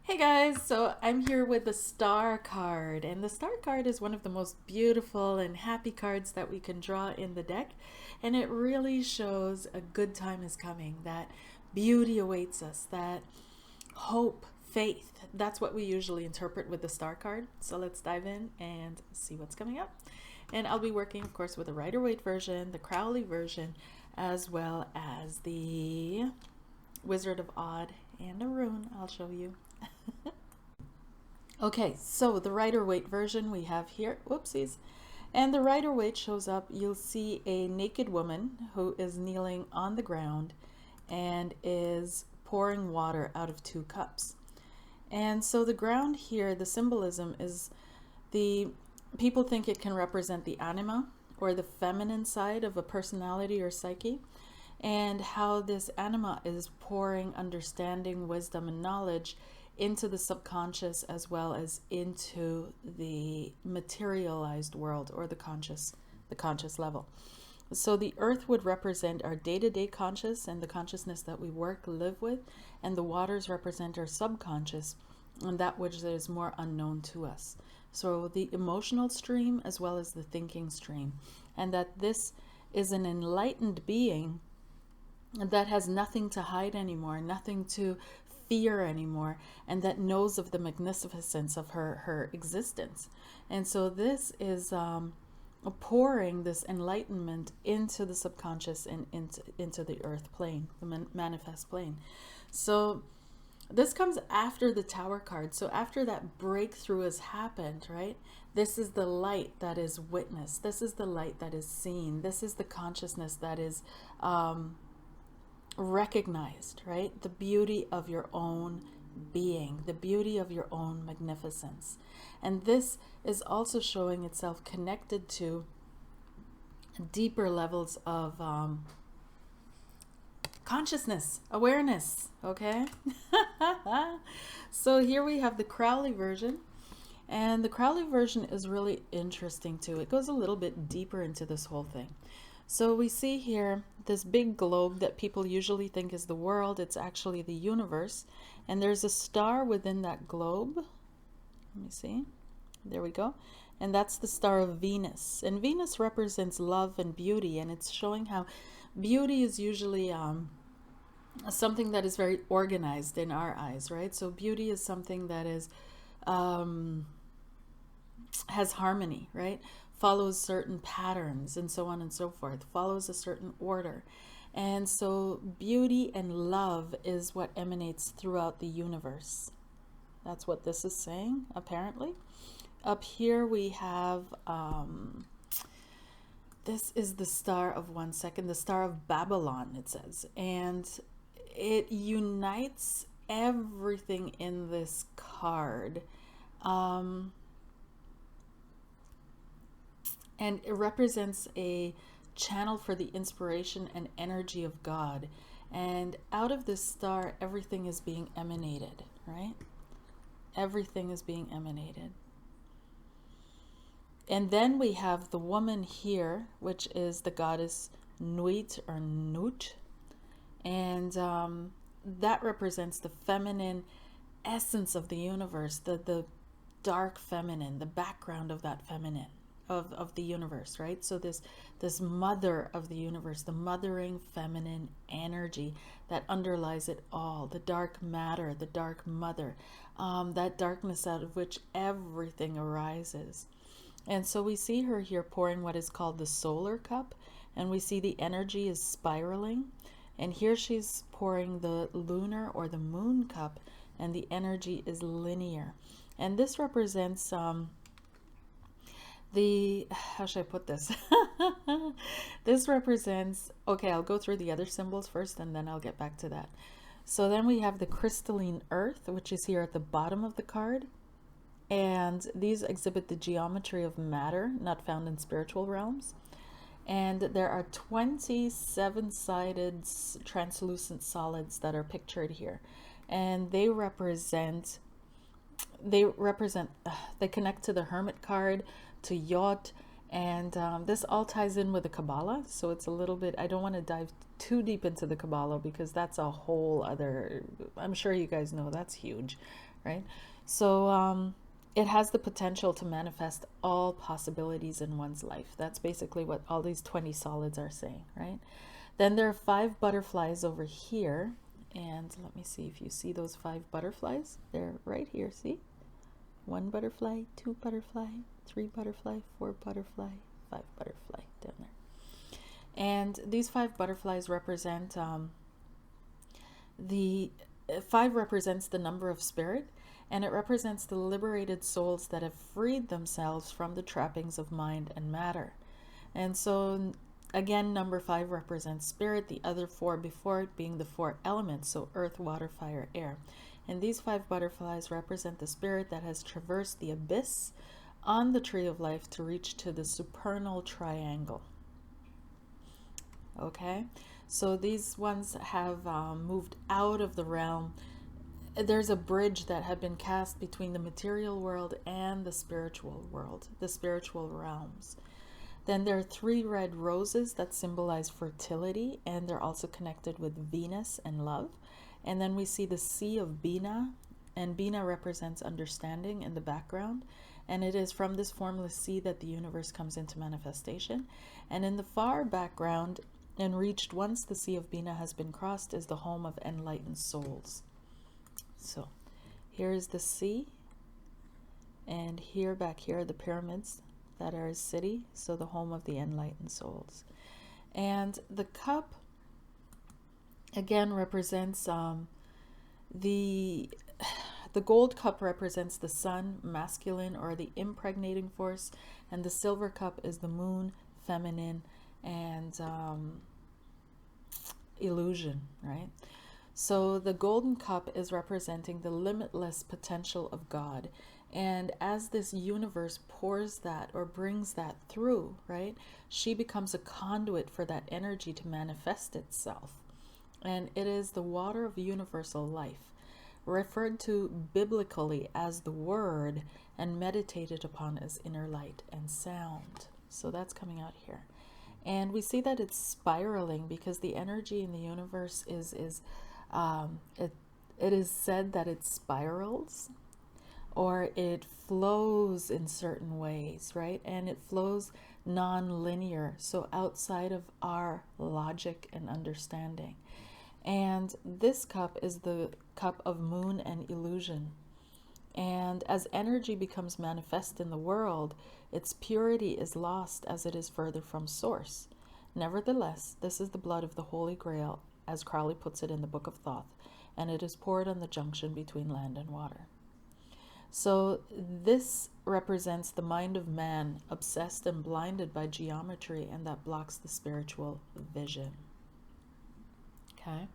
Hey guys, so I'm here with the Star card, and the Star card is one of the most beautiful and happy cards that we can draw in the deck, and it really shows a good time is coming, that beauty awaits us, that hope, faith. That's what we usually interpret with the Star card. So let's dive in and see what's coming up. And I'll be working, of course, with the Rider-Waite version, the Crowley version, as well as the Wizard of Odd and a rune I'll show you. Okay, so the Rider-Waite version we have here, whoopsies. And the Rider-Waite shows up, you'll see a naked woman who is kneeling on the ground and is pouring water out of 2 cups. And so the ground here, the symbolism is people think it can represent the anima or the feminine side of a personality or psyche, and how this anima is pouring understanding, wisdom, and knowledge into the subconscious as well as into the materialized world or the conscious level. So the earth would represent our day-to-day conscious and the consciousness that we work, live with, and the waters represent our subconscious and that which is more unknown to us. So the emotional stream as well as the thinking stream, and that this is an enlightened being that has nothing to hide anymore, nothing to fear anymore, and that knows of the magnificence of her existence. And so this is pouring this enlightenment into the subconscious and into the earth plane, the manifest plane. So this comes after the Tower card. So after that breakthrough has happened, right? This is the light that is witnessed. This is the light that is seen. This is the consciousness that is recognized, right? The beauty of your own being, the beauty of your own magnificence. And this is also showing itself connected to deeper levels of consciousness, awareness, okay? So here we have the Crowley version. And the Crowley version is really interesting too. It goes a little bit deeper into this whole thing. So we see here this big globe that people usually think is the world. It's actually the universe. And there's a star within that globe. Let me see. There we go. And that's the star of Venus. And Venus represents love and beauty. And it's showing how beauty is usually something that is very organized in our eyes, right? So beauty is something that is has harmony, right? Follows certain patterns and so on and so forth, follows a certain order. And so beauty and love is what emanates throughout the universe. That's what this is saying, apparently. Up here we have, this is the star of, one second, the star of Babylon, it says. And it unites everything in this card. And it represents a channel for the inspiration and energy of God. And out of this star, everything is being emanated, right? Everything is being emanated. And then we have the woman here, which is the goddess Nuit or Nut. And that represents the feminine essence of the universe, the dark feminine, the background of that feminine. Of the universe, right? So this mother of the universe, the mothering feminine energy that underlies it all, the dark matter, the dark mother, that darkness out of which everything arises. And so we see her here pouring what is called the solar cup, and we see the energy is spiraling, and here she's pouring the lunar or the moon cup, and the energy is linear. And this represents how should I put this? This represents, okay, I'll go through the other symbols first and then I'll get back to that. So then we have the Crystalline Earth, which is here at the bottom of the card. And these exhibit the geometry of matter, not found in spiritual realms. And there are 27-sided translucent solids that are pictured here. And they connect to the Hermit card, to Yod, and this all ties in with the Kabbalah. So it's a little bit, I don't want to dive too deep into the Kabbalah because that's a whole other, I'm sure you guys know that's huge, right? So it has the potential to manifest all possibilities in one's life. That's basically what all these 20 solids are saying, right? Then there are 5 butterflies over here. And let me see if you see those 5 butterflies. They're right here, see? 1 butterfly, 2 butterfly, 3 butterfly, 4 butterfly, 5 butterfly down there. And these 5 butterflies represent, the 5 represents the number of spirit, and it represents the liberated souls that have freed themselves from the trappings of mind and matter. And so again, number 5 represents spirit, the other 4 before it being the 4 elements, so earth, water, fire, air. And these 5 butterflies represent the spirit that has traversed the abyss on the tree of life to reach to the supernal triangle. Okay, so these ones have moved out of the realm. There's a bridge that had been cast between the material world and the spiritual world, the spiritual realms. Then there are 3 red roses that symbolize fertility, and they're also connected with Venus and love. And then we see the sea of Bina, and Bina represents understanding in the background. And it is from this formless sea that the universe comes into manifestation. And in the far background, and reached once the sea of Bina has been crossed, is the home of enlightened souls. So here is the sea, and here, back here, the pyramids that are a city, so the home of the enlightened souls. And the cup again represents the gold cup represents the sun, masculine, or the impregnating force, and the silver cup is the moon, feminine, and illusion, right? So the golden cup is representing the limitless potential of God. And as this universe pours that or brings that through, right, she becomes a conduit for that energy to manifest itself. And it is the water of universal life, referred to biblically as the word and meditated upon as inner light and sound. So that's coming out here. And we see that it's spiraling because the energy in the universe is it is said that it spirals, or it flows in certain ways, right? And it flows non-linear, so outside of our logic and understanding. And this cup is the cup of moon and illusion. And as energy becomes manifest in the world, its purity is lost as it is further from source. Nevertheless, this is the blood of the Holy Grail, as Crowley puts it in the Book of Thoth, and it is poured on the junction between land and water. So this represents the mind of man, obsessed and blinded by geometry, and that blocks the spiritual vision. Okay.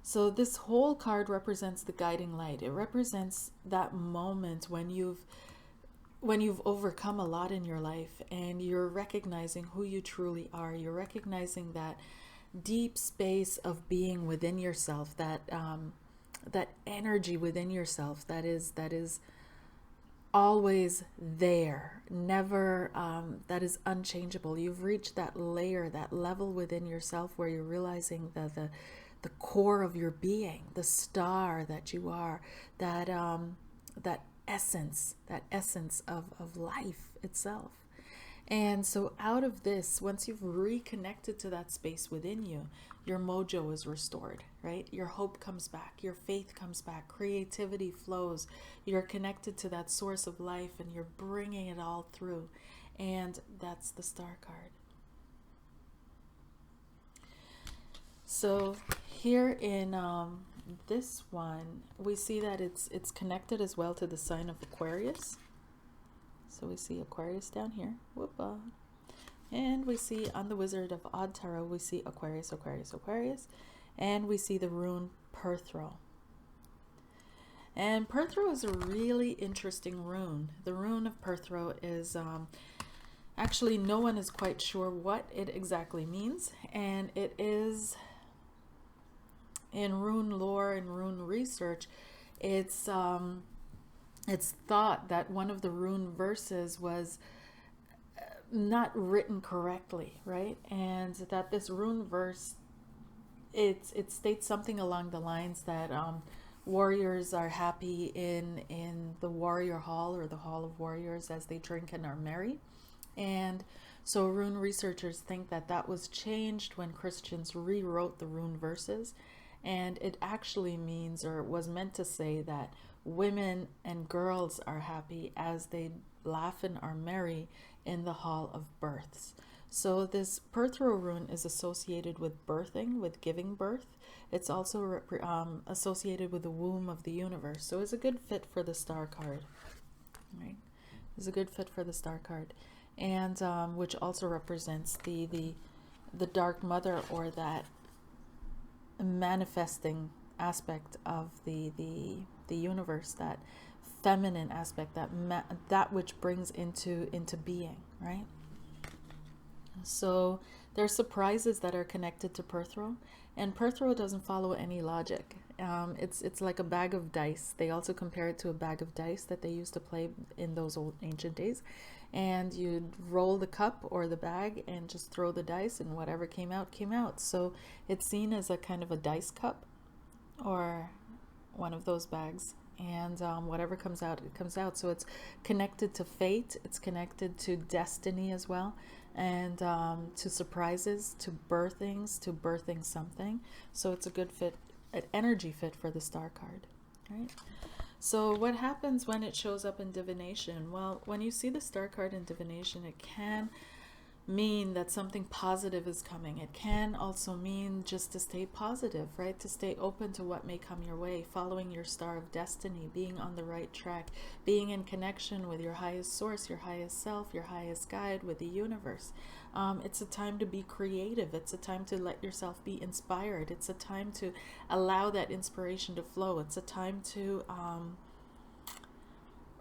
So this whole card represents the guiding light. It represents that moment when you've overcome a lot in your life and you're recognizing who you truly are. You're recognizing that deep space of being within yourself, that energy within yourself that is always there, never, that is unchangeable. You've reached that layer, that level within yourself where you're realizing that the core of your being, the star that you are, that essence of life itself. And so out of this, once you've reconnected to that space within you, your mojo is restored, right? Your hope comes back, your faith comes back, creativity flows. You're connected to that source of life and you're bringing it all through. And that's the star card. So here in this one, we see that it's connected as well to the sign of Aquarius. So we see Aquarius down here. Whoop-a. And we see on the Wizard of Odd Tarot, we see Aquarius, Aquarius, Aquarius. And we see the rune Perthro. And Perthro is a really interesting rune. The Rune of Perthro is, actually no one is quite sure what it exactly means. And it is, in rune lore and rune research, it's thought that one of the rune verses was not written correctly, right? And that this rune verse, it states something along the lines that warriors are happy in the warrior hall, or the hall of warriors, as they drink and are merry. And so rune researchers think that that was changed when Christians rewrote the rune verses, and it actually means, or was meant to say, that women and girls are happy as they laugh and are merry in the hall of births. So this Perthro rune is associated with birthing, with giving birth. It's also associated with the womb of the universe. So it's a good fit for the star card, right? It's a good fit for the star card, and which also represents the dark mother, or that manifesting aspect of the universe, that feminine aspect, that which brings into being, right? So there's surprises that are connected to Perthro, and Perthro doesn't follow any logic. It's like a bag of dice. They also compare it to a bag of dice that they used to play in those old ancient days, and you'd roll the cup or the bag and just throw the dice, and whatever came out came out. So it's seen as a kind of a dice cup, or one of those bags, and whatever comes out, it comes out. So it's connected to fate, it's connected to destiny as well, and to surprises, to birthing something. So it's a good fit, an energy fit for the star card, right? So what happens when it shows up in divination? Well, when you see the star card in divination, it can mean that something positive is coming. It can also mean just to stay positive, right? To stay open to what may come your way, following your star of destiny, being on the right track, being in connection with your highest source, your highest self, your highest guide, with the universe. It's a time to be creative. It's a time to let yourself be inspired. It's a time to allow that inspiration to flow. It's a time to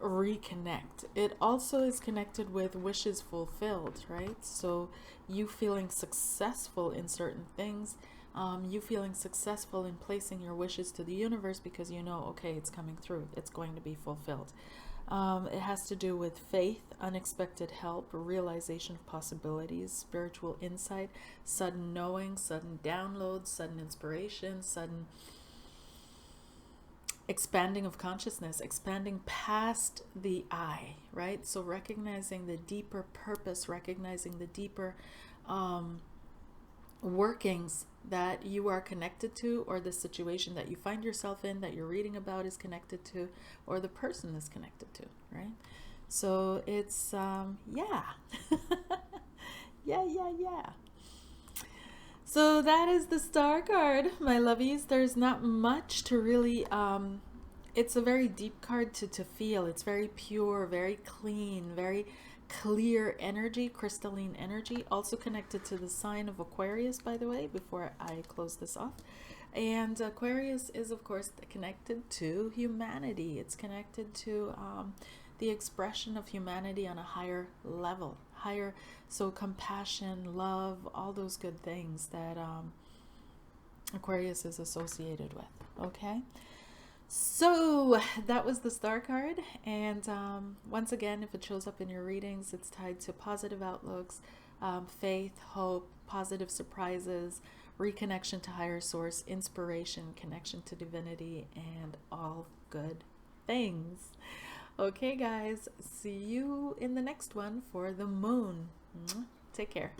reconnect. It also is connected with wishes fulfilled, right? So you feeling successful in certain things, you feeling successful in placing your wishes to the universe, because you know, okay, it's coming through, it's going to be fulfilled. It has to do with faith, unexpected help, realization of possibilities, spiritual insight, sudden knowing, sudden downloads, sudden inspiration, sudden expanding of consciousness, expanding past the I, right? So recognizing the deeper purpose, recognizing the deeper workings that you are connected to, or the situation that you find yourself in, that you're reading about, is connected to, or the person is connected to, right? So it's yeah. yeah. So that is the star card, my lovies. There's not much to really, it's a very deep card to feel. It's very pure, very clean, very clear energy, crystalline energy, also connected to the sign of Aquarius, by the way, before I close this off. And Aquarius is, of course, connected to humanity. It's connected to the expression of humanity on a higher level, higher, so compassion, love, all those good things that Aquarius is associated with. Okay, so that was the star card, and once again, if it shows up in your readings, it's tied to positive outlooks, faith, hope, positive surprises, reconnection to higher source, inspiration, connection to divinity, and all good things. Okay, guys, see you in the next one for the moon. Take care.